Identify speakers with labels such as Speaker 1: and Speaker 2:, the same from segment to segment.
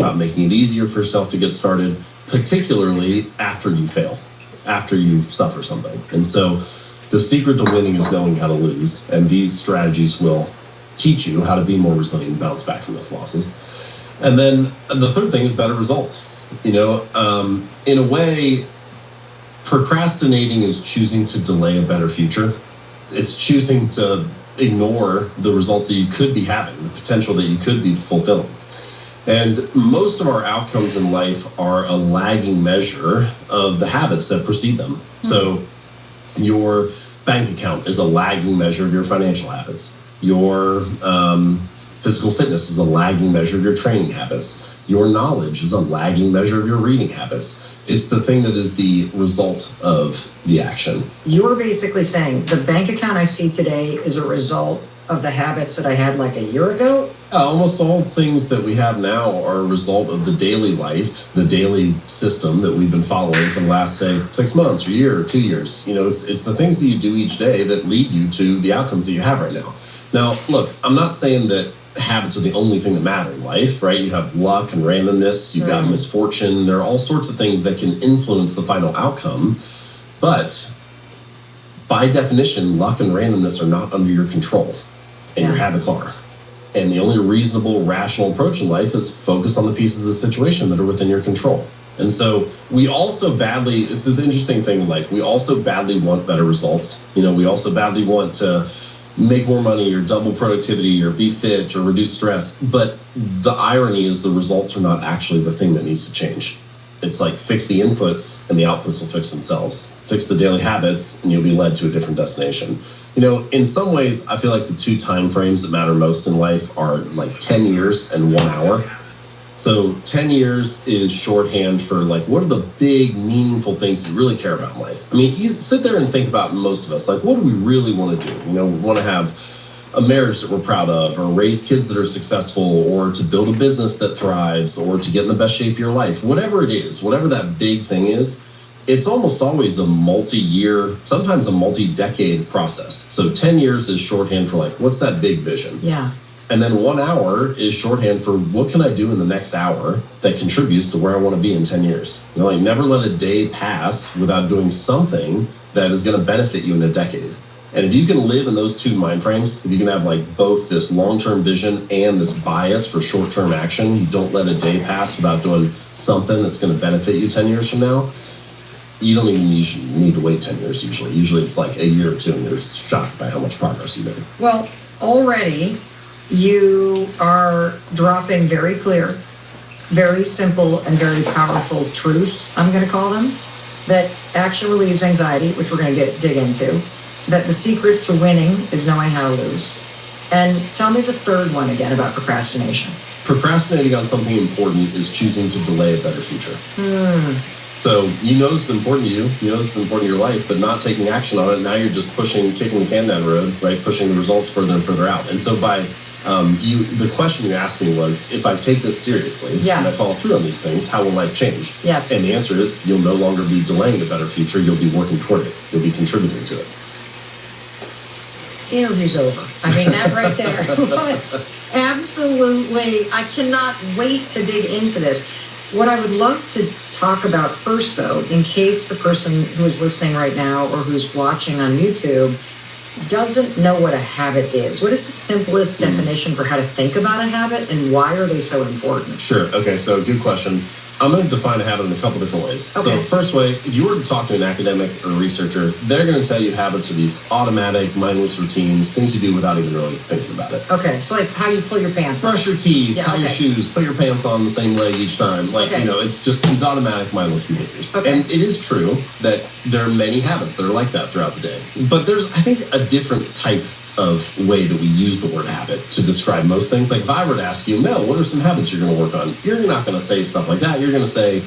Speaker 1: about making it easier for yourself to get started, particularly after you fail, after you suffer something. And so the secret to winning is knowing how to lose. And these strategies will teach you how to be more resilient and bounce back from those losses. And then the third thing is better results. In a way, procrastinating is choosing to delay a better future. It's choosing to ignore the results that you could be having, the potential that you could be fulfilling. And most of our outcomes in life are a lagging measure of the habits that precede them. So your bank account is a lagging measure of your financial habits. Your physical fitness is a lagging measure of your training habits. Your knowledge is a lagging measure of your reading habits. It's the thing that is the result of the action.
Speaker 2: You're basically saying the bank account I see today is a result of the habits that I had like a year ago?
Speaker 1: Almost all things that we have now are a result of the daily life, the daily system that we've been following for the last, say, 6 months or a year or 2 years. It's the things that you do each day that lead you to the outcomes that you have right now. Now, look, I'm not saying that habits are the only thing that matter in life, right? You have luck and randomness, you've got misfortune, there are all sorts of things that can influence the final outcome, but by definition, luck and randomness are not under your control, and your habits are. And the only reasonable, rational approach in life is focus on the pieces of the situation that are within your control. And so we also badly, this is an interesting thing in life, we also badly want better results. We also badly want to make more money or double productivity or be fit or reduce stress. But the irony is the results are not actually the thing that needs to change. It's like fix the inputs and the outputs will fix themselves. Fix the daily habits and you'll be led to a different destination. In some ways, I feel like the two time frames that matter most in life are like 10 years and 1 hour. So 10 years is shorthand for like, what are the big, meaningful things that you really care about in life? I mean, you sit there and think about most of us, like, what do we really want to do? We want to have a marriage that we're proud of, or raise kids that are successful, or to build a business that thrives, or to get in the best shape of your life. Whatever it is, whatever that big thing is, it's almost always a multi-year, sometimes a multi-decade process. So 10 years is shorthand for like, what's that big vision?
Speaker 2: Yeah.
Speaker 1: And then 1 hour is shorthand for what can I do in the next hour that contributes to where I want to be in 10 years. Never let a day pass without doing something that is going to benefit you in a decade. And if you can live in those two mind frames, if you can have like both this long-term vision and this bias for short-term action, you don't let a day pass without doing something that's going to benefit you 10 years from now. You don't even need to wait 10 years usually. Usually it's like a year or two and you're shocked by how much progress you made.
Speaker 2: Well, already you are dropping very clear, very simple, and very powerful truths, I'm going to call them, that action relieves anxiety, which we're going to dig into, that the secret to winning is knowing how to lose. And tell me the third one again about procrastination.
Speaker 1: Procrastinating on something important is choosing to delay a better future. So you know this is important to you, this is important to your life, but not taking action on it, now you're just kicking the can down the road, right? Pushing the results further and further out. And so by the question you asked me was, if I take this seriously and I follow through on these things, how will life change?
Speaker 2: Yes.
Speaker 1: And the answer is, you'll no longer be delaying a better future, you'll be working toward it. You'll be contributing to it.
Speaker 2: Interview's over. I mean, that right there was absolutely, I cannot wait to dig into this. What I would love to talk about first, though, in case the person who is listening right now or who's watching on YouTube doesn't know what a habit is. What is the simplest definition for how to think about a habit and why are they so important?
Speaker 1: Sure. Okay, so good question. I'm going to define a habit in a couple different ways.
Speaker 2: Okay.
Speaker 1: So first way, if you were to talk to an academic or a researcher, they're going to tell you habits are these automatic, mindless routines, things you do without even really thinking about it.
Speaker 2: Okay, so like how you pull your pants on.
Speaker 1: Brush your teeth, tie your shoes, put your pants on the same leg each time. It's just these automatic, mindless behaviors.
Speaker 2: Okay.
Speaker 1: And it is true that there are many habits that are like that throughout the day. But there's, I think, a different type of way that we use the word habit to describe most things. Like if I were to ask you, Mel, what are some habits you're going to work on? You're not going to say stuff like that. You're going to say,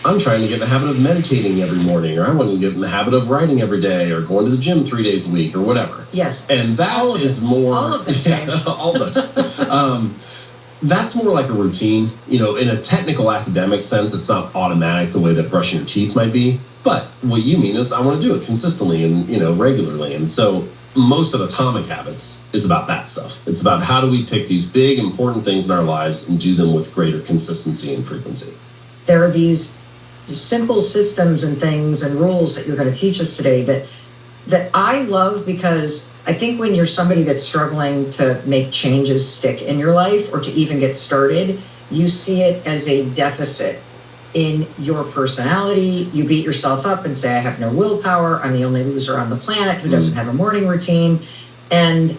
Speaker 1: I'm trying to get in the habit of meditating every morning, or I want to get in the habit of writing every day, or going to the gym 3 days a week, or whatever.
Speaker 2: Yes.
Speaker 1: And that is more...
Speaker 2: All of those things.
Speaker 1: All of those. That's more like a routine. In a technical academic sense, it's not automatic the way that brushing your teeth might be. But what you mean is I want to do it consistently and, regularly. And so most of Atomic Habits is about that stuff. It's about how do we pick these big, important things in our lives and do them with greater consistency and frequency.
Speaker 2: There are these simple systems and things and rules that you're going to teach us today that I love, because I think when you're somebody that's struggling to make changes stick in your life or to even get started, you see it as a deficit in your personality. You beat yourself up and say, I have no willpower. I'm the only loser on the planet who doesn't have a morning routine. And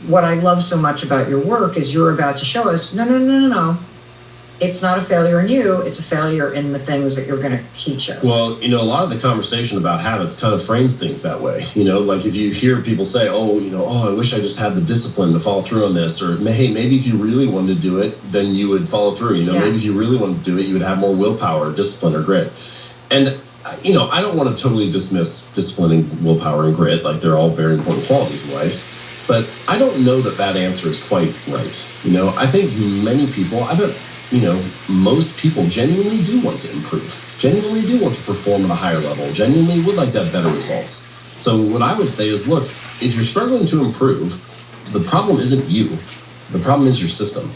Speaker 2: what I love so much about your work is you're about to show us, no. It's not a failure in you. It's a failure in the things that you're going to teach us.
Speaker 1: Well, a lot of the conversation about habits kind of frames things that way. Like if you hear people say, I wish I just had the discipline to follow through on this, or hey, maybe if you really wanted to do it, then you would follow through. Maybe if you really wanted to do it, you would have more willpower, discipline, or grit. And I don't want to totally dismiss discipline and willpower and grit. Like they're all very important qualities in life. But I don't know that answer is quite right. I think many people, most people genuinely do want to improve, genuinely do want to perform at a higher level, genuinely would like to have better results. So what I would say is, look, if you're struggling to improve, the problem isn't you. The problem is your system.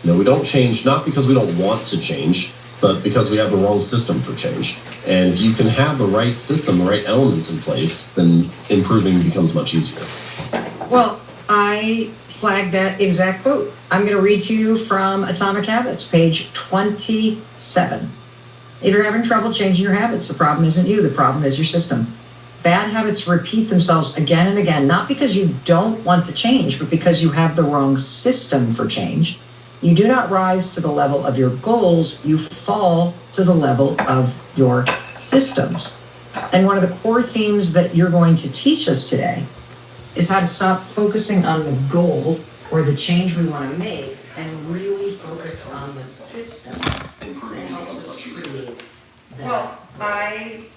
Speaker 1: We don't change, not because we don't want to change, but because we have the wrong system for change. And if you can have the right system, the right elements in place, then improving becomes much easier.
Speaker 2: Well, I flagged that exact quote. I'm going to read to you from Atomic Habits, page 27. If you're having trouble changing your habits, the problem isn't you, the problem is your system. Bad habits repeat themselves again and again, not because you don't want to change, but because you have the wrong system for change. You do not rise to the level of your goals, you fall to the level of your systems. And one of the core themes that you're going to teach us today is how to stop focusing on the goal or the change we want to make and really focus on the system that helps us create that.
Speaker 3: Well,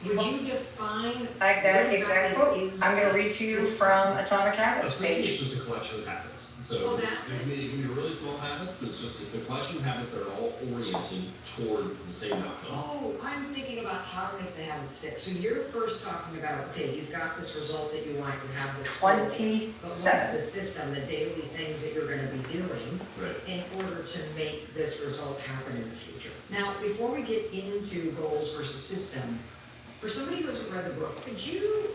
Speaker 2: Would you define
Speaker 3: like that
Speaker 2: what
Speaker 3: exact
Speaker 2: exactly
Speaker 3: quote?
Speaker 2: is
Speaker 3: I'm going to
Speaker 2: a
Speaker 3: read to you
Speaker 2: system?
Speaker 3: from Atomic Habits
Speaker 1: It's
Speaker 3: page.
Speaker 1: just a collection of habits. So
Speaker 2: Oh, that's
Speaker 1: it can be really small habits, but it's a collection of habits that are all oriented toward the same outcome.
Speaker 2: Oh, I'm thinking about how to make the habit stick. So you're first talking about, okay, you've got this result that you want, you have this goal.
Speaker 3: 27.
Speaker 2: But what's the system, the daily things that you're gonna be doing
Speaker 1: Right.
Speaker 2: in order to make this result happen in the future? Now, before we get into goals versus system, for somebody who hasn't read the book, could you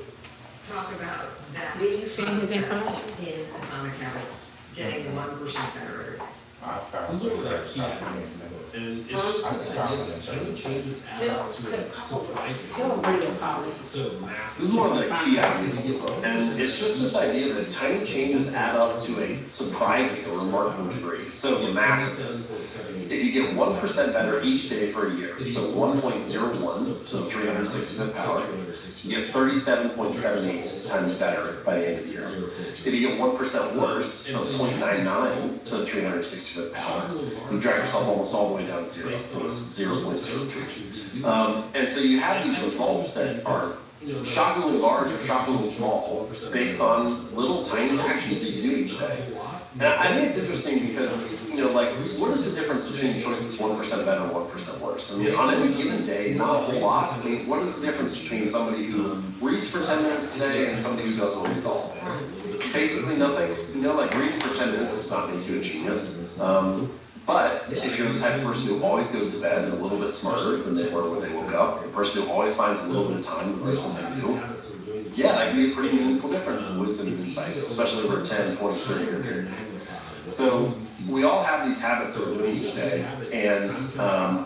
Speaker 2: talk about that?
Speaker 4: Did you send his
Speaker 2: concept in Atomic Habits, getting 1% better?
Speaker 1: This is what our key ideas in the book. And it's just this idea that tiny changes add up to a surprising. So math.
Speaker 5: This is one of the key ideas, and it's just this idea that tiny changes add up to a surprising or remarkable degree. So the math is this: if you get 1% better each day for a year, so 1.01, so 365th power, you get 37.78 times better by the end of the year. If you get 1% worse, so 0.99 to the 365th power, you drag yourself almost all the way down to zero, so it's 0.03. And so you have these results that are shockingly large or shockingly small based on little tiny actions that you do each day. And I think it's interesting because, what is the difference between a choice that's 1% better and 1% worse? I mean, on any given day, not a whole lot. I mean, what is the difference between somebody who reads for 10 minutes today and somebody who doesn't read at all? Basically nothing. Reading for 10 minutes does not make you a genius. But if you're the type of person who always goes to bed a little bit smarter than they were when they woke up, the person who always finds a little bit of time to learn something new, yeah, that can be a pretty meaningful difference in wisdom and insight, especially over a 10, 20, 30 year period. So we all have these habits that we're doing each day, and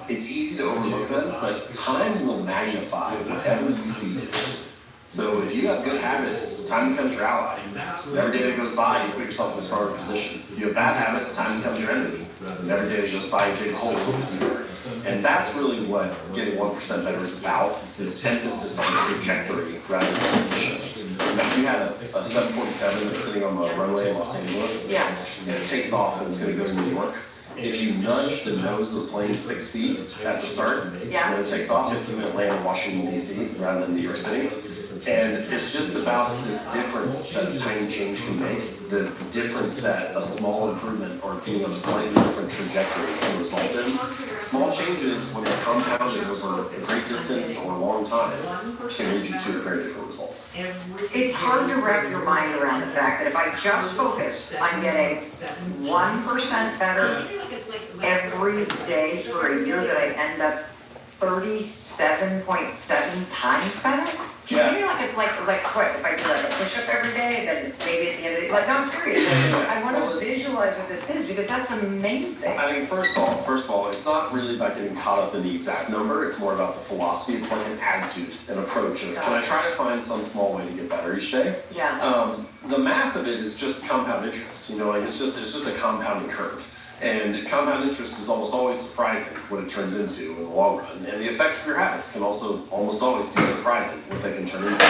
Speaker 5: it's easy to overlook them, but time will magnify whatever you feed it. So if you have good habits, time becomes your ally. And every day that goes by, you put yourself in a stronger position. If you have bad habits, time becomes your enemy. And every day that goes by, you dig a hole a little bit deeper. And that's really what getting 1% better is about. It's this emphasis on trajectory rather than position. If you had a 747 that's sitting on the runway in Los Angeles, and it takes off and it's going to go to New York, if you nudge the nose of the plane 6 feet at the start, when it takes off, it's going to land in Washington, D.C. rather than New York City. And it's just about this difference that a tiny change can make, the difference that a small improvement or being on a slightly different trajectory can result in. Small changes, when they're compounded over a great distance or a long time, can lead you to a very different result.
Speaker 3: It's hard to wrap your mind around the fact that if I just focus on getting 1% better every day for a year, that I end up 37.7 times better? Can you feel like it's like what, if I do like a push-up every day, then maybe at the end of the day, like, no, I'm serious. I want to visualize what this is, because that's amazing.
Speaker 5: I mean, first of all, it's not really about getting caught up in the exact number. It's more about the philosophy. It's like an attitude, an approach of, can I try to find some small way to get better each day?
Speaker 3: Yeah.
Speaker 5: The math of it is just compound interest. Like it's just a compounding curve. And compound interest is almost always surprising what it turns into in the long run. And the effects of your habits can also almost always be surprising what they can turn into.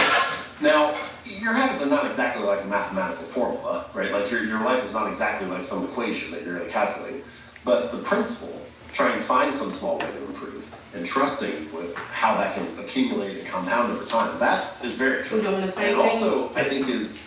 Speaker 5: Now, your habits are not exactly like a mathematical formula, right? Like your life is not exactly like some equation that you're going to calculate. But the principle, trying to find some small way to improve and trusting with how that can accumulate and compound over time, that is very true. And also, I think, is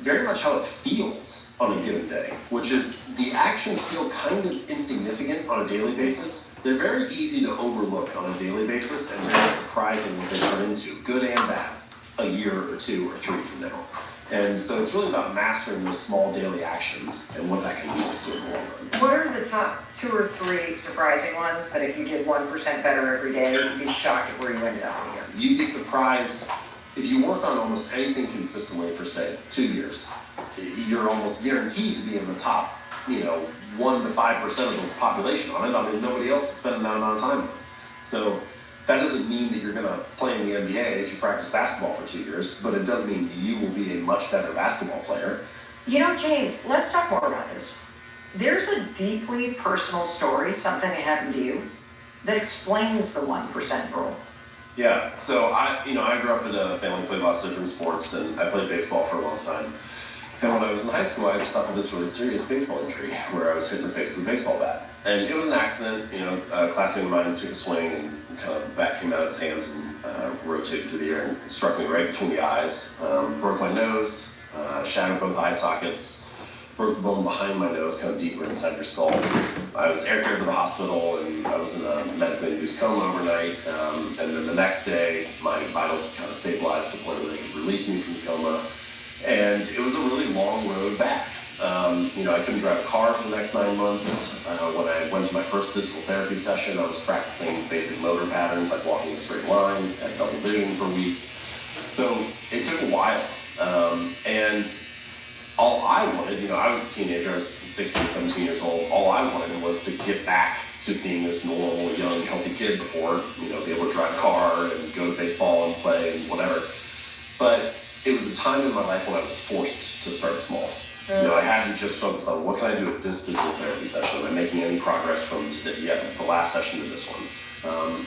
Speaker 5: very much how it feels on a given day, which is the actions feel kind of insignificant on a daily basis. They're very easy to overlook on a daily basis and very surprising what they turn into, good and bad, a year or 2 or 3 from now. And so it's really about mastering those small daily actions and what that can lead us to in the long run.
Speaker 3: What are the top 2 or 3 surprising ones that if you did 1% better every day, you'd be shocked at where you ended up in the year?
Speaker 5: You'd be surprised if you work on almost anything consistently for, say, 2 years. You're almost guaranteed to be in the top, 1 to 5% of the population on it. I mean, nobody else is spending that amount of time on it. So that doesn't mean that you're going to play in the NBA if you practice basketball for 2 years, but it does mean you will be a much better basketball player.
Speaker 3: James, let's talk more about this. There's a deeply personal story, something that happened to you, that explains the 1% rule.
Speaker 5: Yeah, so I grew up in a family that played lots of different sports, and I played baseball for a long time. And when I was in high school, I suffered this really serious baseball injury where I was hit in the face with a baseball bat. And it was an accident, a classmate of mine took a swing and kind of the bat came out of his hands and rotated through the air and struck me right between the eyes. Broke my nose, shattered both eye sockets, broke the bone behind my nose, kind of deeper inside your skull. I was air carried to the hospital and I was in a medically induced coma overnight. And then the next day, my vitals kind of stabilized to the point where they could release me from the coma. And it was a really long road back. I couldn't drive a car for the next 9 months. When I went to my first physical therapy session, I was practicing basic motor patterns like walking a straight line, had double vision for weeks. So it took a while. And all I wanted, I was a teenager, I was 16, 17 years old. All I wanted was to get back to being this normal, young, healthy kid before, be able to drive a car and go to baseball and play and whatever. But it was a time in my life when I was forced to start small. I had to just focus on what can I do at this physical therapy session? Am I making any progress from the last session to this one?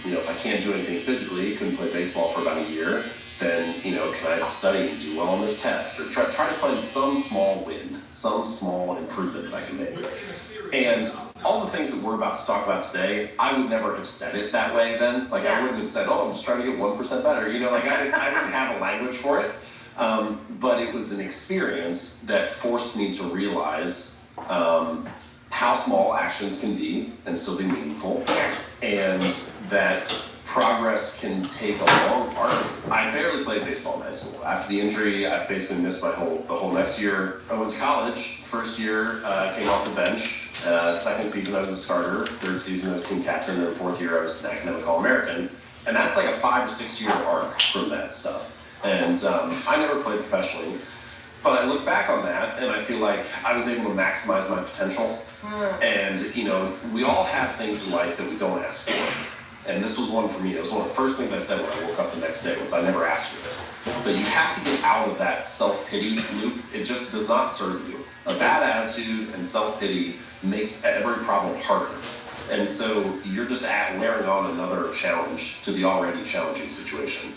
Speaker 5: If I can't do anything physically, couldn't play baseball for about a year, then, can I study and do well on this test? Or try to find some small win, some small improvement that I can make. And all the things that we're about to talk about today, I would never have said it that way then. I wouldn't have said, I'm just trying to get 1% better. I didn't have a language for it. But it was an experience that forced me to realize how small actions can be and still be meaningful, and that progress can take a long arc. I barely played baseball in high school. After the injury, I basically missed the whole next year. I went to college. First year, came off the bench. Second season, I was a starter. Third season, I was team captain. And then fourth year, I was an academic All-American. And that's like a 5 or 6 year arc from that stuff. And I never played professionally, but I look back on that and I feel like I was able to maximize my potential. And, we all have things in life that we don't ask for. And this was one for me. It was one of the first things I said when I woke up the next day was I never asked for this. But you have to get out of that self-pity loop. It just does not serve you. A bad attitude and self-pity makes every problem harder. And so you're just layering on another challenge to the already challenging situation.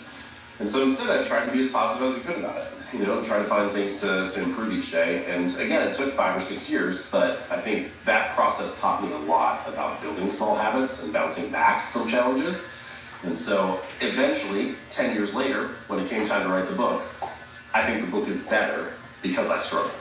Speaker 5: And so instead, I tried to be as positive as I could about it, try to find things to improve each day. And again, it took 5 or 6 years, but I think that process taught me a lot about building small habits and bouncing back from challenges. And so eventually, 10 years later, when it came time to write the book, I think the book is better because I struggled.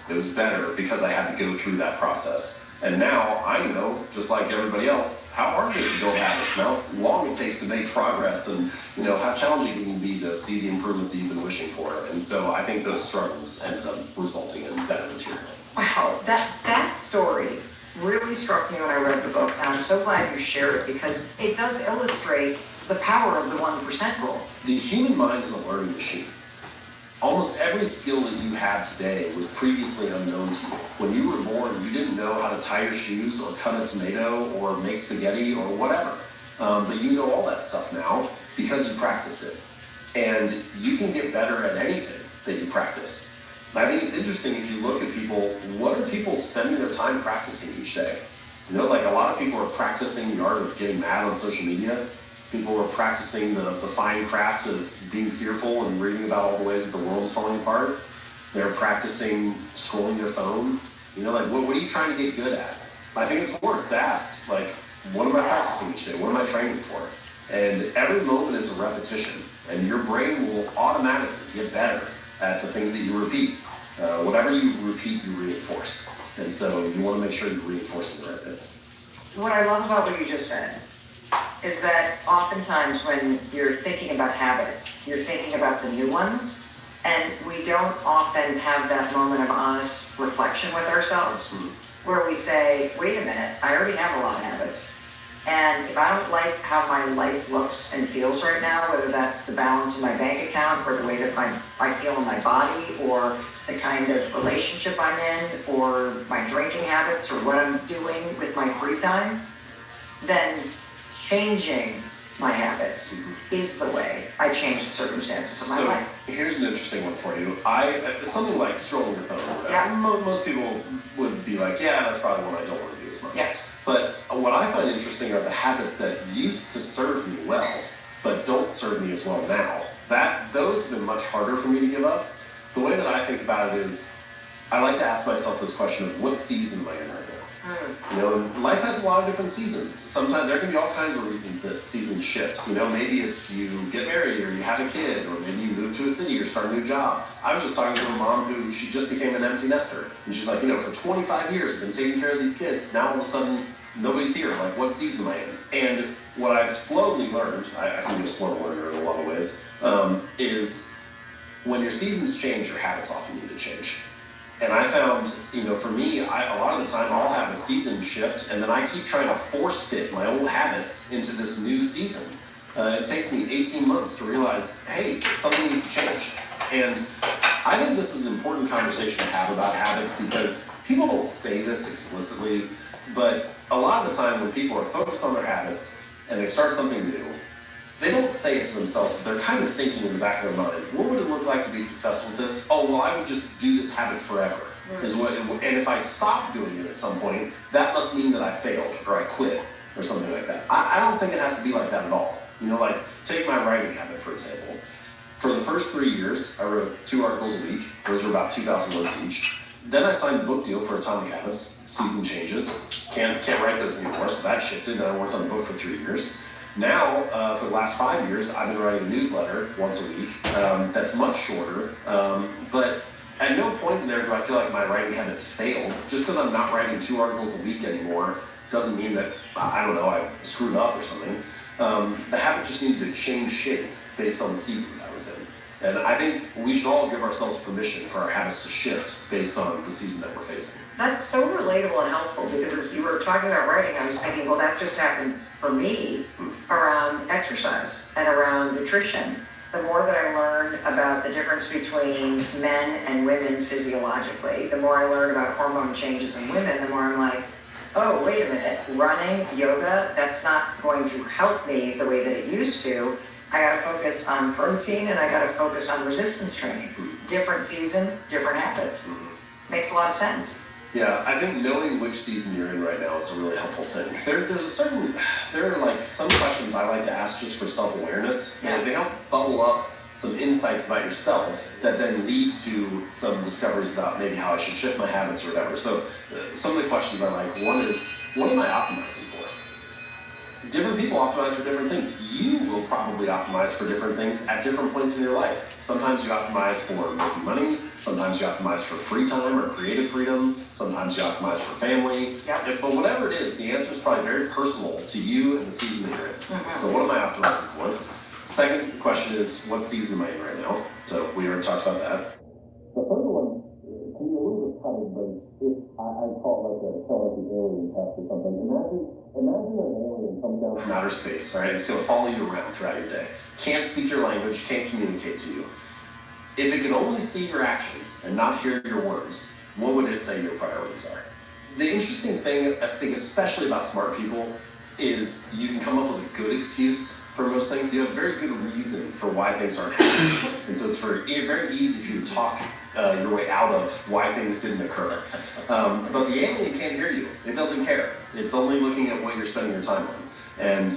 Speaker 5: It was better because I had to go through that process. And now I know, just like everybody else, how hard it is to build habits, how long it takes to make progress, and how challenging it can be to see the improvement that you've been wishing for. And so I think those struggles ended up resulting in better material.
Speaker 3: Wow, that story really struck me when I read the book, and I'm so glad you shared it because it does illustrate the power of the 1% rule.
Speaker 5: The human mind is a learning machine. Almost every skill that you have today was previously unknown to you. When you were born, you didn't know how to tie your shoes or cut a tomato or make spaghetti or whatever. But you know all that stuff now because you practice it. And you can get better at anything that you practice. I think it's interesting if you look at people, what are people spending their time practicing each day? Like a lot of people are practicing the art of getting mad on social media. People are practicing the fine craft of being fearful and reading about all the ways that the world is falling apart. They're practicing scrolling their phone. What are you trying to get good at? I think it's worth to ask, what am I practicing each day? What am I training for? And every moment is a repetition, and your brain will automatically get better at the things that you repeat. Whatever you repeat, you reinforce. And so you want to make sure you're reinforcing the right things.
Speaker 3: What I love about what you just said is that oftentimes when you're thinking about habits, you're thinking about the new ones, and we don't often have that moment of honest reflection with ourselves where we say, wait a minute, I already have a lot of habits. And if I don't like how my life looks and feels right now, whether that's the balance in my bank account or the way that I feel in my body or the kind of relationship I'm in or my drinking habits or what I'm doing with my free time, then changing my habits is the way I change the circumstances of my life.
Speaker 5: Here's an interesting one for you. Something like scrolling your phone.
Speaker 3: Yeah.
Speaker 5: Most people would be like, yeah, that's probably one I don't want to do as much.
Speaker 3: Yes.
Speaker 5: But what I find interesting are the habits that used to serve me well, but don't serve me as well now. Those have been much harder for me to give up. The way that I think about it is, I like to ask myself this question of what season am I in right now? Life has a lot of different seasons. Sometimes there can be all kinds of reasons that seasons shift. Maybe it's you get married or you have a kid, or maybe you move to a city or start a new job. I was just talking to a mom who she just became an empty nester. And she's like, for 25 years I've been taking care of these kids. Now all of a sudden, nobody's here. What season am I in? And what I've slowly learned, I can be a slow learner in a lot of ways, is when your seasons change, your habits often need to change. And I found, for me, a lot of the time I'll have a season shift, and then I keep trying to force fit my old habits into this new season. It takes me 18 months to realize, hey, something needs to change. And I think this is an important conversation to have about habits because people don't say this explicitly, but a lot of the time when people are focused on their habits and they start something new, they don't say it to themselves, but they're kind of thinking in the back of their mind, what would it look like to be successful with this? Oh, well, I would just do this habit forever. And if I stop doing it at some point, that must mean that I failed or I quit or something like that. I don't think it has to be like that at all. Take my writing habit, for example. For the first 3 years, I wrote 2 articles a week. Those were about 2,000 words each. Then I signed a book deal for Atomic Habits. Season changes. Can't write those anymore, so that shifted. Then I worked on the book for 3 years. Now, for the last 5 years, I've been writing a newsletter once a week. That's much shorter. But at no point in there do I feel like my writing habit failed. Just because I'm not writing 2 articles a week anymore doesn't mean that, I screwed up or something. The habit just needed to change shape based on the season that I was in. And I think we should all give ourselves permission for our habits to shift based on the season that we're facing.
Speaker 3: That's so relatable and helpful because as you were talking about writing, I was thinking, well, that just happened for me around exercise and around nutrition. The more that I learn about the difference between men and women physiologically, the more I learn about hormone changes in women, the more I'm like, oh, wait a minute, running, yoga, that's not going to help me the way that it used to. I gotta focus on protein and I gotta focus on resistance training. Different season, different habits. Makes a lot of sense.
Speaker 5: Yeah, I think knowing which season you're in right now is a really helpful thing. There are some questions I like to ask just for self-awareness.
Speaker 3: Yeah.
Speaker 5: They help bubble up some insights about yourself that then lead to some discoveries about maybe how I should shift my habits or whatever. So some of the questions I like, one is, what am I optimizing for? different people optimize for different things. You will probably optimize for different things at different points in your life. Sometimes you optimize for making money. Sometimes you optimize for free time or creative freedom. Sometimes you optimize for family.
Speaker 3: Yep.
Speaker 5: But whatever it is, the answer is probably very personal to you and the season that you're in. So what am I optimizing for? Second question is, what season am I in right now? So we already talked about that. The third one can be a little bit cutting, but if I call it like the alien test or something. Imagine an alien comes down from outer space, right? It's going to follow you around throughout your day. Can't speak your language, can't communicate to you. If it could only see your actions and not hear your words, what would it say your priorities are? The interesting thing, I think, especially about smart people, is you can come up with a good excuse for most things. You have a very good reason for why things aren't happening. And so it's very easy for you to talk your way out of why things didn't occur. But the alien can't hear you. It doesn't care. It's only looking at what you're spending your time on. And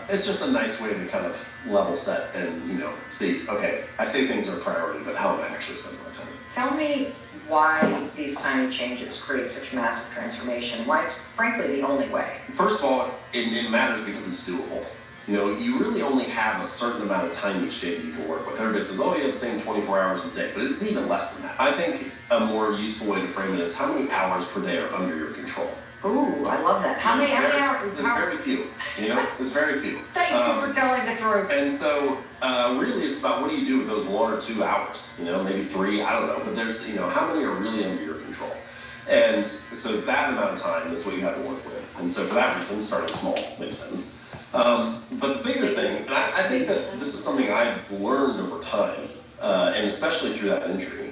Speaker 5: it's just a nice way to kind of level set and, see, okay, I say things are a priority, but how am I actually spending my time?
Speaker 3: Tell me why these tiny changes create such massive transformation, why it's frankly the only way.
Speaker 5: First of all, it matters because it's doable. You really only have a certain amount of time each day that you can work with. Everybody says, oh, you have the same 24 hours a day, but it's even less than that. I think a more useful way to frame it is how many hours per day are under your control.
Speaker 3: Ooh, I love that. How many hours?
Speaker 5: There's very few, there's very few.
Speaker 3: Thank you for telling the truth.
Speaker 5: And so really it's about what do you do with those 1 or 2 hours, maybe 3, I don't know, but there's, how many are really under your control? And so that amount of time is what you have to work with. And so for that reason, starting small makes sense. But the bigger thing, and I think that this is something I've learned over time, and especially through that injury,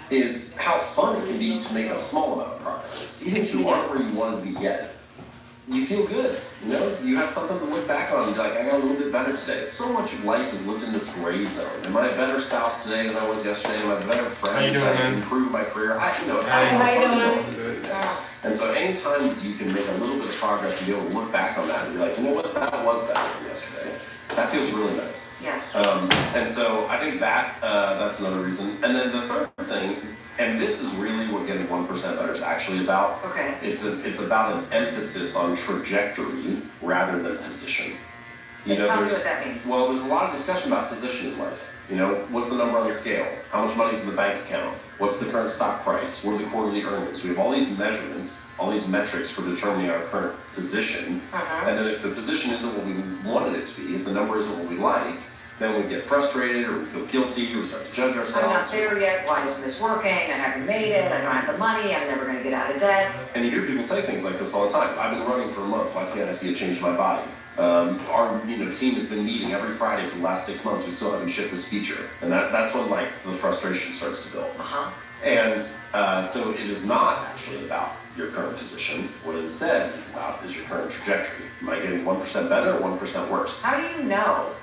Speaker 5: is how fun it can be to make a small amount of progress. Even if you aren't where you wanted to be yet, you feel good, You have something to look back on and be like, I got a little bit better today. So much of life is lived in this gray zone. Am I a better spouse today than I was yesterday? Am I a better friend?
Speaker 4: How you doing, man?
Speaker 5: Improve my career?
Speaker 3: How you doing?
Speaker 5: And so anytime that you can make a little bit of progress and be able to look back on that and be like, what, that was better than yesterday. That feels really nice.
Speaker 3: Yes.
Speaker 5: And so I think that's another reason. And then the third thing, and this is really what getting 1% better is actually about.
Speaker 3: Okay.
Speaker 5: It's about an emphasis on trajectory rather than position.
Speaker 3: Tell me what that means.
Speaker 5: Well, there's a lot of discussion about position in life. What's the number on the scale? How much money's in the bank account? What's the current stock price? What are the quarterly earnings? We have all these measurements, all these metrics for determining our current position. And then if the position isn't what we wanted it to be, if the number isn't what we like, then we get frustrated or we feel guilty or we start to judge ourselves.
Speaker 3: I'm not there yet. Why isn't this working? I haven't made it. I don't have the money. I'm never going to get out of debt.
Speaker 5: And you hear people say things like this all the time. I've been running for a month. Why can't I see a change in my body? Our team has been meeting every Friday for the last 6 months. We still haven't shipped this feature, and that's when the frustration starts to build. And so it is not actually about your current position. What it instead is about is your current trajectory. Am I getting 1% better or 1% worse?
Speaker 3: How do you know?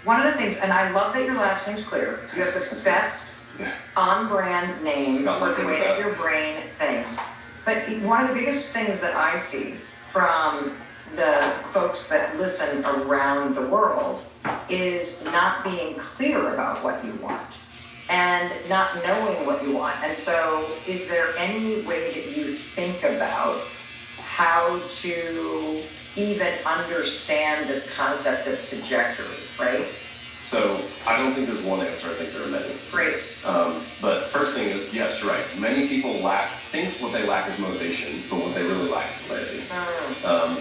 Speaker 3: One of the things, and I love that your last name's clear. You have the best on-brand name for the way that your brain thinks. But one of the biggest things that I see from the folks that listen around the world is not being clear about what you want and not knowing what you want. And so is there any way that you think about how to even understand this concept of trajectory, right?
Speaker 5: So I don't think there's one answer. I think there are many.
Speaker 3: Great.
Speaker 5: But first thing is, yes, you're right. Many people think what they lack is motivation, but what they really lack is clarity.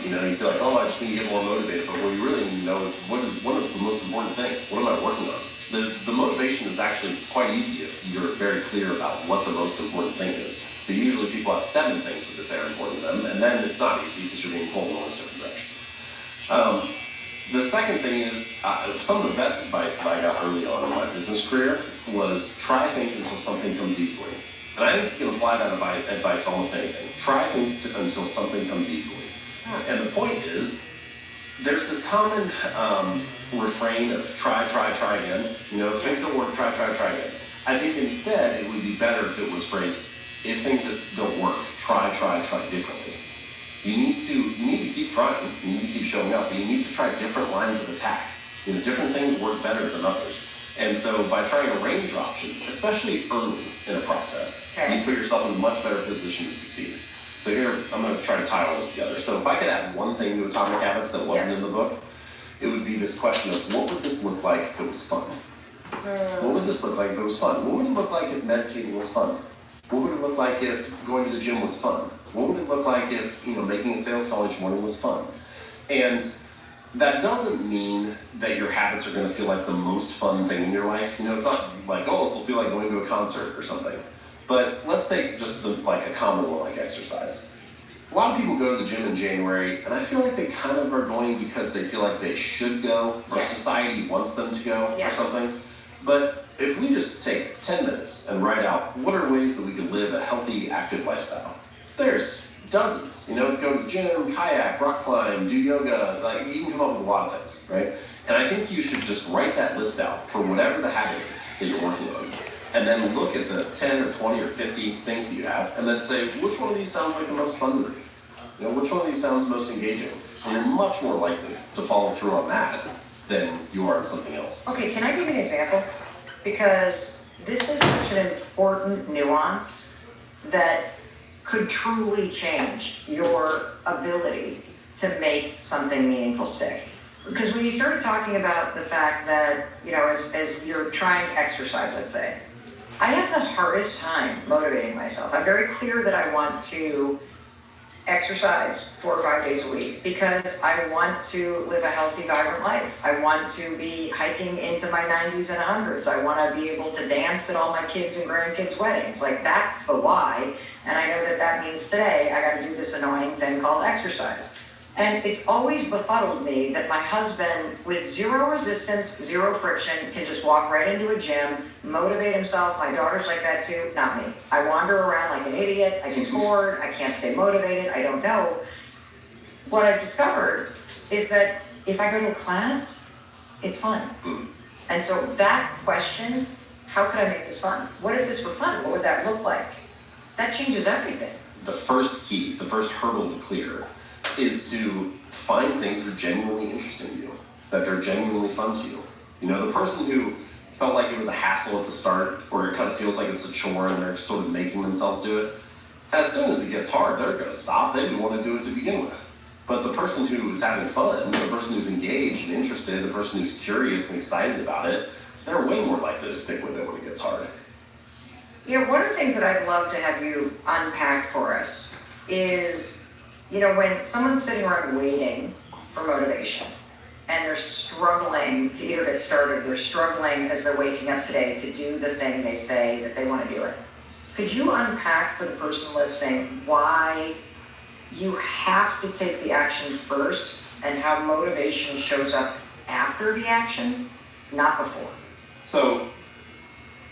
Speaker 5: You feel like, I just need to get more motivated, but what you really need to know is what is the most important thing? What am I working on? The motivation is actually quite easy if you're very clear about what the most important thing is. But usually people have 7 things that they say are important to them, and then it's not easy because you're being pulled in all different directions. The second thing is, some of the best advice that I got early on in my business career was try things until something comes easily. And I think you can apply that advice to almost anything. Try things until something comes easily. And the point is, there's this common refrain of try again. If things don't work, try again. I think instead it would be better if it was phrased, if things don't work, try differently. You need to keep trying. You need to keep showing up. But you need to try different lines of attack. Different things work better than others. And so by trying a range of options, especially early in a process, you put yourself in a much better position to succeed. So here, I'm going to try to tie all this together. So if I could add one thing to Atomic Habits that wasn't in the book, it would be this question of what would this look like if it was fun? What would this look like if it was fun? What would it look like if meditating was fun? What would it look like if going to the gym was fun? What would it look like if, making a sales call each morning was fun? And that doesn't mean that your habits are going to feel like the most fun thing in your life. It's not like, oh, this will feel like going to a concert or something. But let's take just a common one like exercise. A lot of people go to the gym in January, and I feel like they kind of are going because they feel like they should go, or society wants them to go, or something. But if we just take 10 minutes and write out what are ways that we can live a healthy, active lifestyle, there's dozens. Go to the gym, kayak, rock climb, do yoga, you can come up with a lot of things, right? And I think you should just write that list out for whatever the habit is that you're working on. And then look at the 10 or 20 or 50 things that you have, and then say, which one of these sounds like the most fun to me? Which one of these sounds most engaging? And you're much more likely to follow through on that than you are on something else.
Speaker 3: Okay, can I give you an example? Because this is such an important nuance that could truly change your ability to make something meaningful stick. Because when you started talking about the fact that, as you're trying to exercise, let's say, I have the hardest time motivating myself. I'm very clear that I want to exercise 4 or 5 days a week because I want to live a healthy, vibrant life. I want to be hiking into my 90s and 100s. I want to be able to dance at all my kids' and grandkids' weddings. That's the why. And I know that means today I got to do this annoying thing called exercise. And it's always befuddled me that my husband, with zero resistance, zero friction, can just walk right into a gym, motivate himself. My daughter's like that too, not me. I wander around like an idiot, I get bored, I can't stay motivated, I don't know. What I've discovered is that if I go to a class, it's fun. And so that question, how could I make this fun? What if this were fun? What would that look like? That changes everything.
Speaker 5: The first key, the first hurdle to clear is to find things that are genuinely interesting to you, that are genuinely fun to you. The person who felt like it was a hassle at the start, or it kind of feels like it's a chore and they're sort of making themselves do it, as soon as it gets hard, they're going to stop. They didn't want to do it to begin with. But the person who is having fun, the person who's engaged and interested, the person who's curious and excited about it, they're way more likely to stick with it when it gets hard.
Speaker 3: One of the things that I'd love to have you unpack for us is, when someone's sitting around waiting for motivation and they're struggling to either get started, they're struggling as they're waking up today to do the thing they say that they want to do it. Could you unpack for the person listening why you have to take the action first and how motivation shows up after the action, not before?
Speaker 5: So,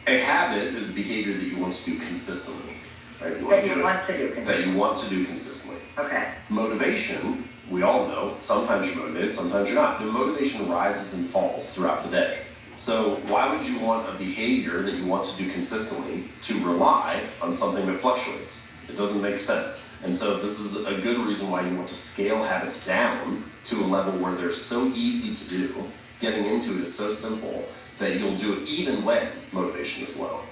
Speaker 5: a habit is a behavior that you want to do consistently. Right?
Speaker 3: That you want to do consistently.
Speaker 5: That you want to do consistently.
Speaker 3: Okay.
Speaker 5: Motivation, we all know, sometimes you're motivated, sometimes you're not. The motivation rises and falls throughout the day. So why would you want a behavior that you want to do consistently to rely on something that fluctuates? It doesn't make sense. And so this is a good reason why you want to scale habits down to a level where they're so easy to do. Getting into it is so simple that you'll do it even when motivation is low.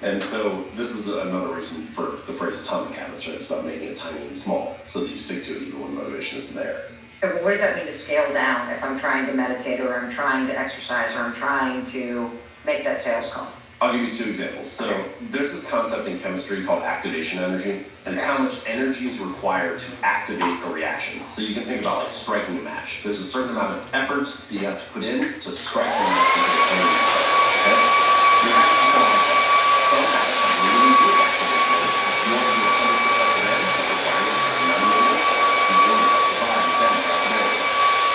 Speaker 5: And so this is another reason for the phrase atomic habits, right? It's about making it tiny and small so that you stick to it even when motivation isn't there.
Speaker 3: But what does that mean to scale down if I'm trying to meditate or I'm trying to exercise or I'm trying to make that sales call?
Speaker 5: I'll give you 2 examples. So there's this concept in chemistry called activation energy, and it's how much energy is required to activate a reaction. So you can think about striking a match. There's a certain amount of effort that you have to put in to strike the match and get the flame to start. Okay? Your habits are kind of like that. Some habits are really good activation energy. You want to do 100% today, it requires a certain amount of minutes. You want to set 5 and 10 throughout the day.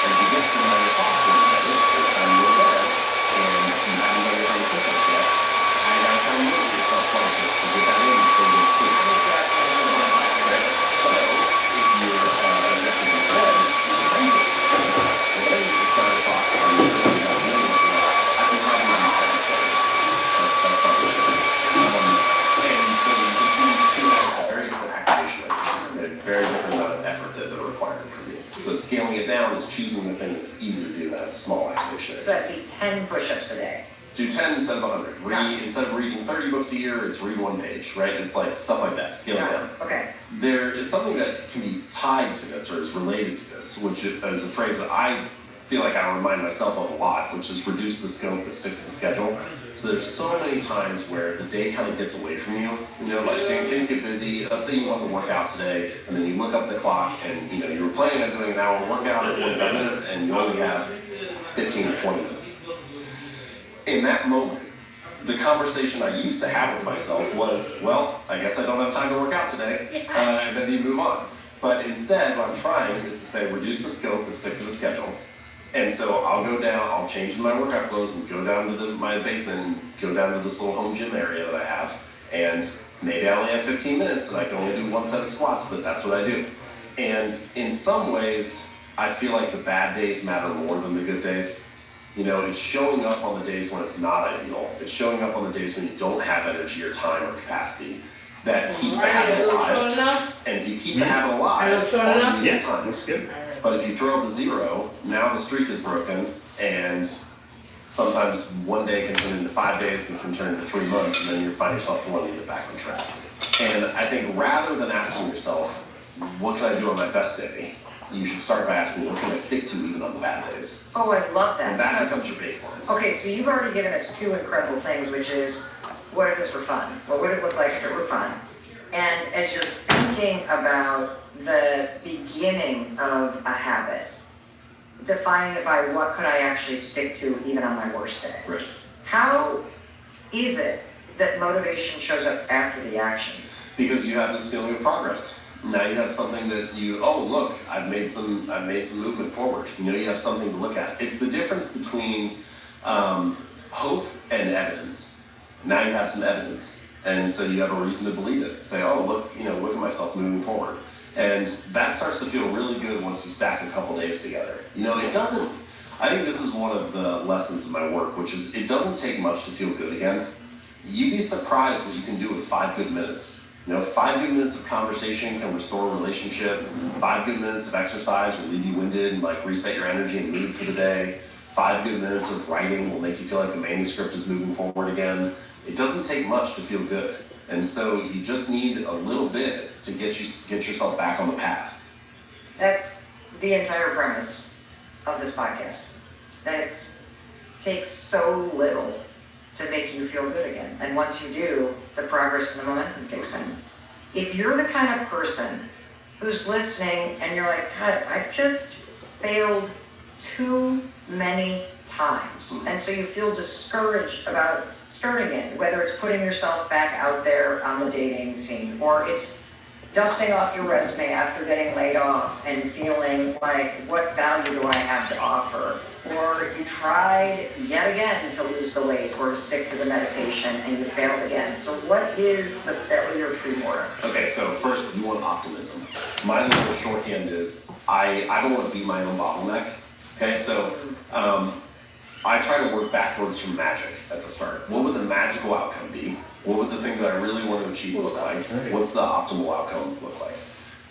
Speaker 5: As you get some of your thoughts in the day, it's time to go to bed, and you haven't done your 100 push-ups yet. I got to kind of motivate yourself to get that in before you go to sleep. So, if you're executive says, it's 9 o'clock, and you're sitting up late, I can probably do 10 players. That's probably good. And so you can choose 2 habits of very different activation energies, and a very different amount of effort that they're required from you. So scaling it down is choosing the thing that's easy to do as small activation energy.
Speaker 3: So that'd be 10 push-ups a day.
Speaker 5: do 10 instead of 100. Instead of reading 30 books a year, it's read 1 page, right? It's like stuff like that, scale it down.
Speaker 3: Okay.
Speaker 5: There is something that can be tied to this or is related to this, which is a phrase that I feel like I remind myself of a lot, which is reduce the scope but stick to the schedule. So there's so many times where the day kind of gets away from you, like things get busy. Let's say you want to work out today, and then you look up the clock, and you were planning on doing an hour workout in 45 minutes, and you only have 15 or 20 minutes. In that moment, the conversation I used to have with myself was, well, I guess I don't have time to work out today, and then you move on. But instead, what I'm trying is to say, reduce the scope and stick to the schedule. And so I'll go down, I'll change my workout clothes and go down to my basement and go down to this little home gym area that I have. And maybe I only have 15 minutes and I can only do 1 set of squats, but that's what I do. And in some ways, I feel like the bad days matter more than the good days. It's showing up on the days when it's not ideal. It's showing up on the days when you don't have energy or time or capacity that keeps the habit alive. And if you keep the habit alive, all you need is time.
Speaker 4: Looks good.
Speaker 5: But if you throw up a 0, now the streak is broken, and sometimes 1 day can turn into 5 days and can turn into 3 months, and then you find yourself wanting to get back on track. And I think rather than asking yourself, what can I do on my best day, you should start by asking, what can I stick to even on the bad days?
Speaker 3: Oh, I love that.
Speaker 5: And that becomes your baseline.
Speaker 3: Okay, so you've already given us 2 incredible things, which is, what if this were fun? What would it look like if it were fun? And as you're thinking about the beginning of a habit, defining it by what could I actually stick to even on my worst day.
Speaker 5: Right.
Speaker 3: How is it that motivation shows up after the action?
Speaker 5: Because you have this feeling of progress. Now you have something that look, I've made some movement forward. You have something to look at. It's the difference between hope and evidence. Now you have some evidence, and so you have a reason to believe it. Say, oh, look at myself moving forward. And that starts to feel really good once you stack a couple days together. It doesn't, I think this is one of the lessons in my work, which is it doesn't take much to feel good again. You'd be surprised what you can do with 5 good minutes. 5 good minutes of conversation can restore a relationship. 5 good minutes of exercise will leave you winded and reset your energy and mood for the day. 5 good minutes of writing will make you feel like the manuscript is moving forward again. It doesn't take much to feel good. And so you just need a little bit to get yourself back on the path.
Speaker 3: That's the entire premise of this podcast. That it takes so little to make you feel good again. And once you do, the progress and the momentum kicks in. If you're the kind of person who's listening and you're like, God, I just failed too many times. And so you feel discouraged about starting it, whether it's putting yourself back out there on the dating scene, or it's dusting off your resume after getting laid off and feeling like, what value do I have to offer? Or you tried yet again to lose the weight or to stick to the meditation and you failed again. So what is the failure premortem?
Speaker 5: Okay, so first, you want optimism. My little shorthand is, I don't want to be my own bottleneck. Okay, so I try to work backwards from magic at the start. What would the magical outcome be? What would the thing that I really want to achieve look like? What's the optimal outcome look like?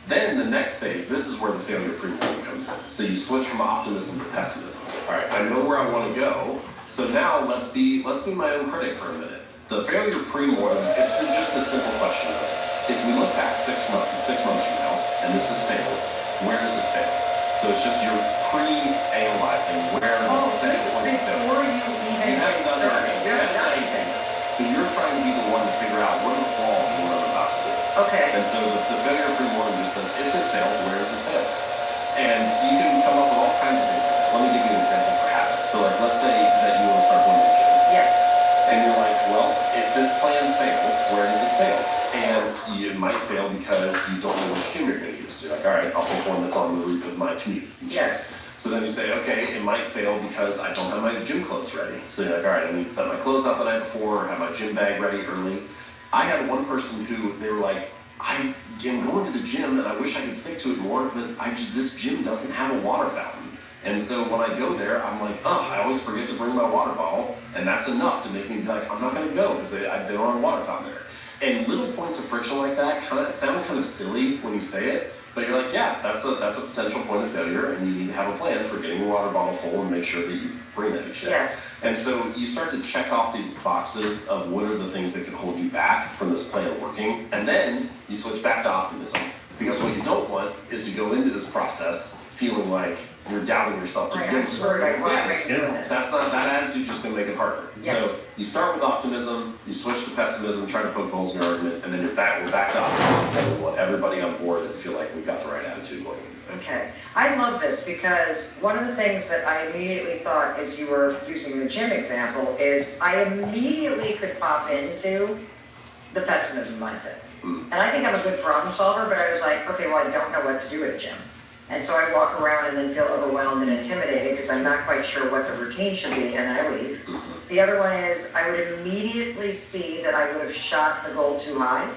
Speaker 5: Then the next phase, this is where the failure premortem comes in. So you switch from optimism to pessimism. All right, I know where I want to go. So now let's be my own critic for a minute. The failure premortems, it's just a simple question of, if we look back 6 months from now, and this has failed, where does it fail? So it's just you're pre-analyzing where
Speaker 3: This is before you even get started. You haven't done anything.
Speaker 5: But you're trying to be the one to figure out what are the flaws and what are the about to do.
Speaker 3: Okay.
Speaker 5: And so the failure premortem just says, if this fails, where does it fail? And you can come up with all kinds of things. Let me give you an example for habits. So let's say that you want to start going to the gym.
Speaker 3: Yes.
Speaker 5: And you're like, well, if this plan fails, where does it fail? And it might fail because you don't know which gym you're going to use. So you're like, all right, I'll pick one that's on the route of my commute.
Speaker 3: Yes.
Speaker 5: So then you say, okay, it might fail because I don't have my gym clothes ready. So you're like, all right, I need to set my clothes out the night before, have my gym bag ready early. I had one person who, they were like, I am going to the gym and I wish I could stick to it more, but this gym doesn't have a water fountain. And so when I go there, I'm like, I always forget to bring my water bottle, and that's enough to make me be like, I'm not going to go because they don't have a water fountain there. And little points of friction like that sound kind of silly when you say it, But you're like, yeah, that's a potential point of failure, and you need to have a plan for getting your water bottle full and make sure that you bring that each day.
Speaker 3: Yes.
Speaker 5: And so you start to check off these boxes of what are the things that can hold you back from this plan working, and then you switch back to optimism. Because what you don't want is to go into this process feeling like you're doubting yourself to
Speaker 3: Right,
Speaker 5: begin
Speaker 3: I'm
Speaker 5: with.
Speaker 3: screwed, I
Speaker 5: Yeah,
Speaker 3: wasn't doing this.
Speaker 5: that attitude's just gonna make it harder.
Speaker 3: Yes.
Speaker 5: So you start with optimism, you switch to pessimism, try to poke holes in your argument, and then we're back to optimism. And we want everybody on board and feel like we've got the right attitude going.
Speaker 3: Okay, I love this because one of the things that I immediately thought as you were using the gym example is I immediately could pop into the pessimism mindset. And I think I'm a good problem solver, but I was like, okay, well, I don't know what to do at the gym. And so I walk around and then feel overwhelmed and intimidated because I'm not quite sure what the routine should be, and I leave. The other one is I would immediately see that I would have shot the goal too high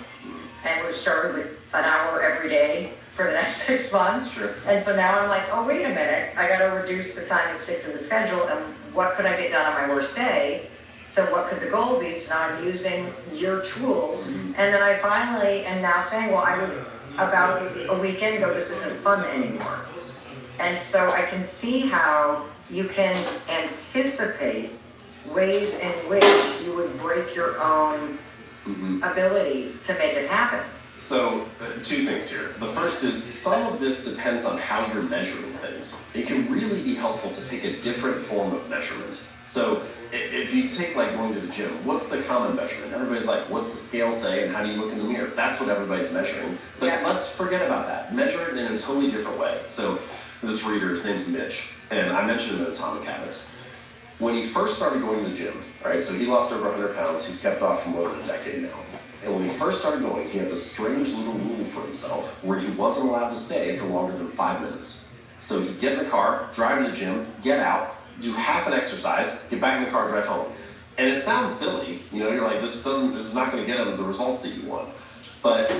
Speaker 3: and would have started with an hour every day for the next 6 months.
Speaker 5: Sure.
Speaker 3: And so now I'm like, oh, wait a minute, I gotta reduce the time and stick to the schedule, and what could I get done on my worst day? So what could the goal be? So now I'm using your tools, and then I finally am now saying, well, I would about a weekend ago, this isn't fun anymore. And so I can see how you can anticipate ways in which you would break your own ability to make it happen.
Speaker 5: So, two things here. The first is some of this depends on how you're measuring things. It can really be helpful to pick a different form of measurement. So, if you take like going to the gym, what's the common measurement? Everybody's like, what's the scale say and how do you look in the mirror? That's what everybody's measuring. But
Speaker 3: Yeah.
Speaker 5: let's forget about that. Measure it in a totally different way. So, this reader, his name's Mitch, and I mentioned him in Atomic Habits. When he first started going to the gym, right, so he lost over 100 pounds, he's kept off for more than a decade now. And when he first started going, he had this strange little rule for himself where he wasn't allowed to stay for longer than 5 minutes. So he'd get in the car, drive to the gym, get out, do half an exercise, get back in the car, drive home. And it sounds silly, you know, you're like, this is not gonna get him the results that you want. But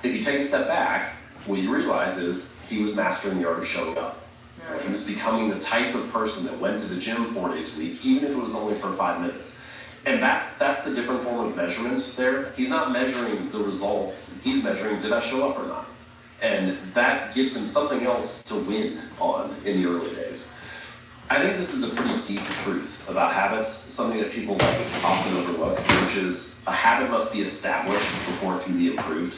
Speaker 5: if you take a step back, what you realize is he was mastering the art of showing up. He was becoming the type of person that went to the gym 4 days a week, even if it was only for 5 minutes. And that's the different form of measurement there. He's not measuring the results, he's measuring, did I show up or not? And that gives him something else to win on in the early days. I think this is a pretty deep truth about habits, something that people like often overlook, which is a habit must be established before it can be improved.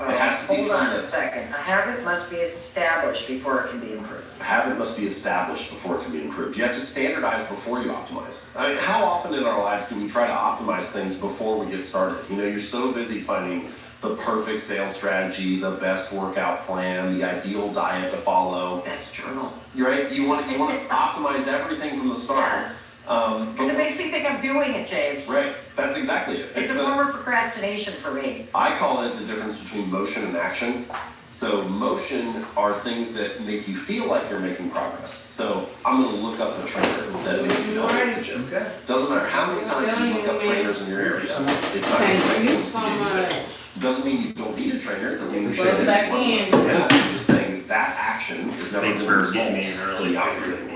Speaker 5: It has to
Speaker 3: Hold on
Speaker 5: become
Speaker 3: a second. A habit must be established before it can be improved.
Speaker 5: A habit must be established before it can be improved. You have to standardize before you optimize. I mean, how often in our lives do we try to optimize things before we get started? You know, you're so busy finding the perfect sales strategy, the best workout plan, the ideal diet to follow.
Speaker 3: Best journal.
Speaker 5: You're right. You want to optimize everything from the start.
Speaker 3: Yes. Because it makes me think I'm doing it, James.
Speaker 5: Right. That's exactly it.
Speaker 3: It's a form of procrastination for me.
Speaker 5: I call it the difference between motion and action. So motion are things that make you feel like you're making progress. So I'm going to look up a trainer that makes you help at the gym. Doesn't matter how many times you look up trainers in your area. It's not going to make you get fit. Doesn't mean you don't need a trainer. Doesn't mean you shouldn't. Yeah, I'm just saying that action is never going to result in the outcome.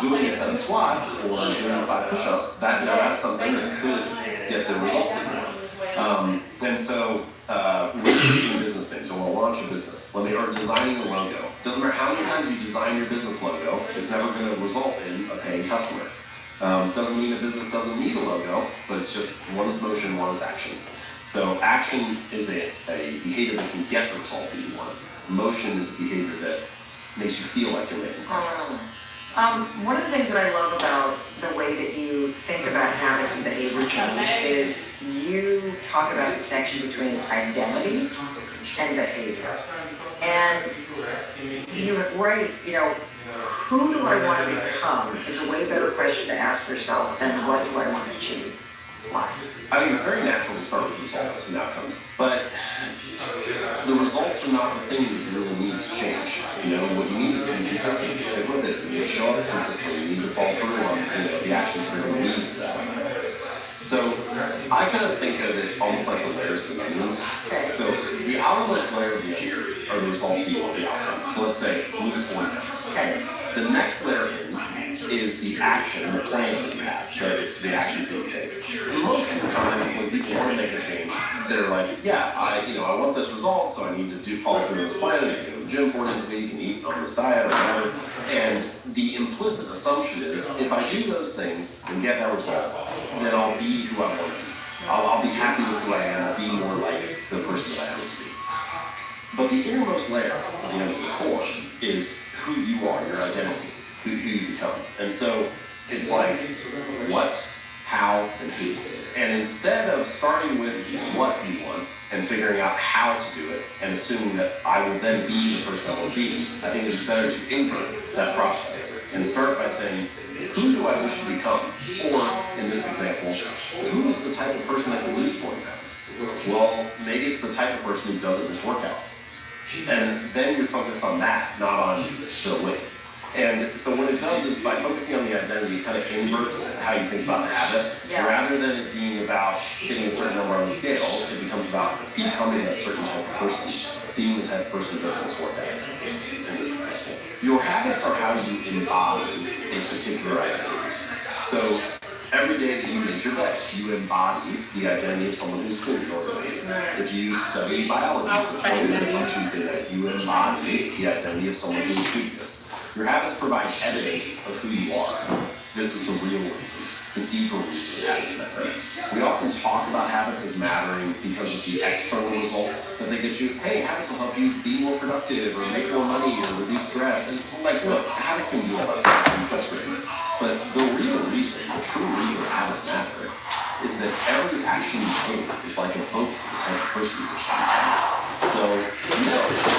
Speaker 5: Doing a set of squats or doing 5 push-ups, that's something that could get the result that you want. And so, researching a business name, so we'll launch a business, or designing a logo. Doesn't matter how many times you design your business logo, it's never going to result in a paying customer. Doesn't mean a business doesn't need a logo, but it's just one is motion, one is action. So action is a behavior that can get the result that you want. Motion is a behavior that makes you feel like you're making progress.
Speaker 3: One of the things that I love about the way that you think about habits and behavior change is you talk about the connection between identity and behavior. And you write, you know, who do I want to become is a way better question to ask yourself than what do I want to achieve. Why?
Speaker 5: I think it's very natural to start with results and outcomes, but the results are not the thing that you really need to change. You know, what you need is to be consistent. You stick with it. You need to show up consistently. You need to follow through on the actions that are going to lead to that. So I kind of think of it almost like the layers of an onion. So the the outermost layer of the onion are the results of the outcome. So let's say lose 40 pounds. Okay. The next layer in is the action, the plan that you have, the actions that you take. And most of the time, when people want to make a change, they're like, yeah, I want this result, so I need to follow through this plan. I need to go to the gym 4 days a week and eat on this diet or whatever. And the implicit assumption is, if I do those things and get that result, then I'll be who I want to be. I'll be happy with who I am. I'll be more like the person that I want to be. But the innermost layer, at the end of the core, is who you are, your identity, who you become. And so it's like what, how, and who. And instead of starting with what you want and figuring out how to do it and assuming that I will then be the person I will be, I think it's better to invert that process and start by saying, who do I wish to become? Or, in this example, who is the type of person that can lose 40 pounds? Well, maybe it's the type of person who doesn't miss workouts. And then you're focused on that, not on the weight. And so what it does is, by focusing on the identity, it kind of inverts how you think about the habit.
Speaker 3: Yeah.
Speaker 5: Rather than it being about hitting a certain number on the scale, it becomes about becoming a certain type of person, being the type of person who doesn't miss workouts, in this example. Your habits are how you embody a particular identity. So every day that you live your day, you embody the identity of someone who's food organized. If you study biology for 20 minutes on Tuesday night, you embody the identity of someone who's studious. Your habits provide evidence of who you are. This is the real reason, the deeper reason habits matter. We often talk about habits as mattering because of the external results that they get you. Hey, habits will help you be more productive or make more money or reduce stress. And like, look, habits can do all that stuff. That's great. But the real reason, the true reason habits matter is that every action you take is like a vote for the type of person you wish to become. So,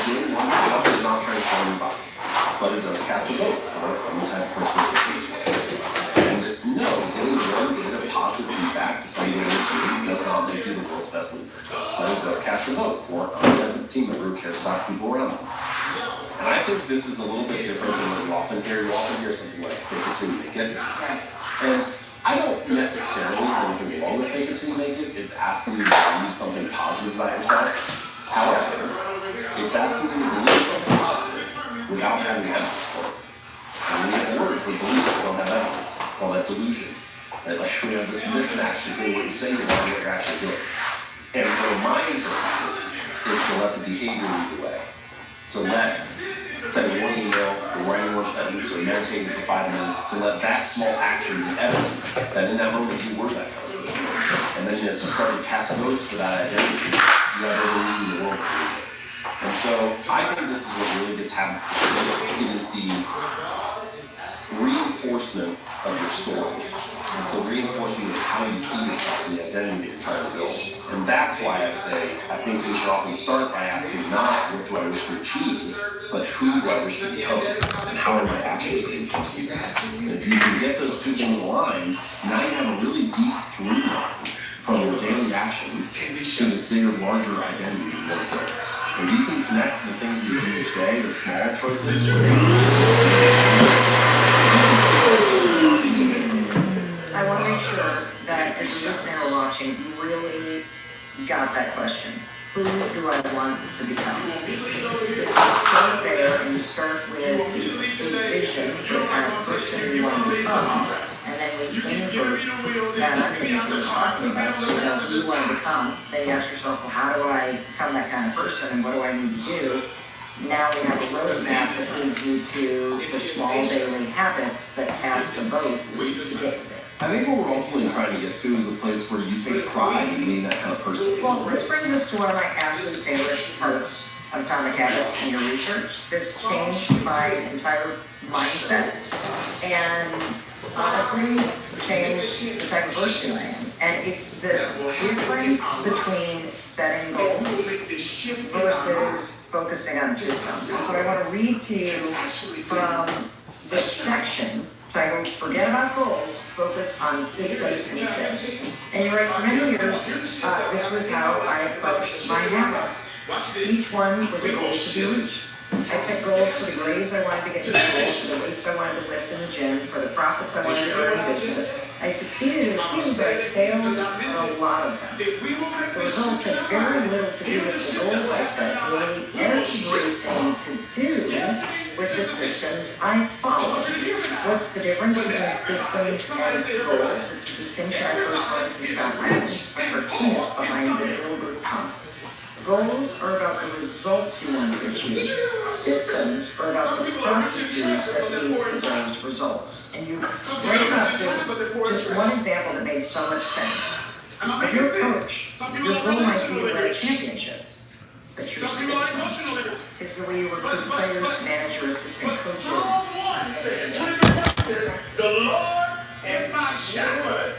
Speaker 5: doing one job is not transforming your body, but it does cast a vote for the type of person that is this way. And no, getting one bit of positive feedback to somebody does not make you the world's best leader, but it does cast a vote for a type of team member who cares about people around them. And I think this is a little bit different than what you often hear. You often hear something like fake it till you make it. And I don't necessarily have anything wrong with fake it till you make it. It's asking you to believe something positive about yourself. However, it's asking you to believe something positive without having evidence for it. And we have a word for beliefs that don't have evidence, called that delusion. That like we have this mismatch between what you say you want and what you're actually doing. And so my perspective is to let the behavior lead the way. To let sending one email, or writing one sentence, or meditating for 5 minutes, to let that small action be evidence that in that moment you were that kind of person. And then as you start to cast votes for that identity, you have every reason in the world to believe it. And so I think this is what really gets habits sustained. It is the reinforcement of your story. It's the reinforcement of how you see yourself and the identity that you're trying to build. And that's why I say I think we should often start by asking not what do I wish to achieve, but who do I wish to become, and how are my actions reinforcing that. And if you can get those two things aligned, now you have a really deep through line from your daily actions to this bigger, larger identity you want to build. If you can connect the things that you do each day, the small choices,
Speaker 3: I want to make sure that as you're listening or watching, you really got that question. Who do I want to become? You start there and you start with a vision for the kind of person you want to become, and then we invert that underneath what we're talking about. So who you want to become, then you ask yourself, well, how do I become that kind of person and what do I need to do? Now we have a roadmap that leads you to the small daily habits that cast the vote to get you there.
Speaker 5: I think what we're ultimately trying to get to is a place where you take pride in being that kind of person.
Speaker 3: Well, let's bring this to one of my absolute favorite parts of Atomic Habits in your research. This changed my entire mindset and honestly changed the type of person I am. And it's the difference between setting goals versus focusing on systems. And so I want to read to you from this section titled Forget About Goals, Focus on Systems Instead. And you're right, for many years, this was how I approached my habits. Each one was a goal to be reached. I set goals for the grades I wanted to get in school, for the weights I wanted to lift in the gym, for the profits I wanted to earn in business. I succeeded in a few, but I failed in a lot of them. The results had very little to do with the goals I set, really everything to do with the systems I followed. What's the difference between systems and goals? It's a distinction I first learned from Scott Adams, a cartoonist behind the Dilbert pump. Goals are about the results you want to achieve. Systems are about the processes that lead to those results. And you write about this, just one example that made so much sense. If you're a coach, your goal might be to win a championship. But your system is the way you recruit players, manage your assistant coaches.
Speaker 4: Psalm 1 says, 21 says, the Lord is my shepherd.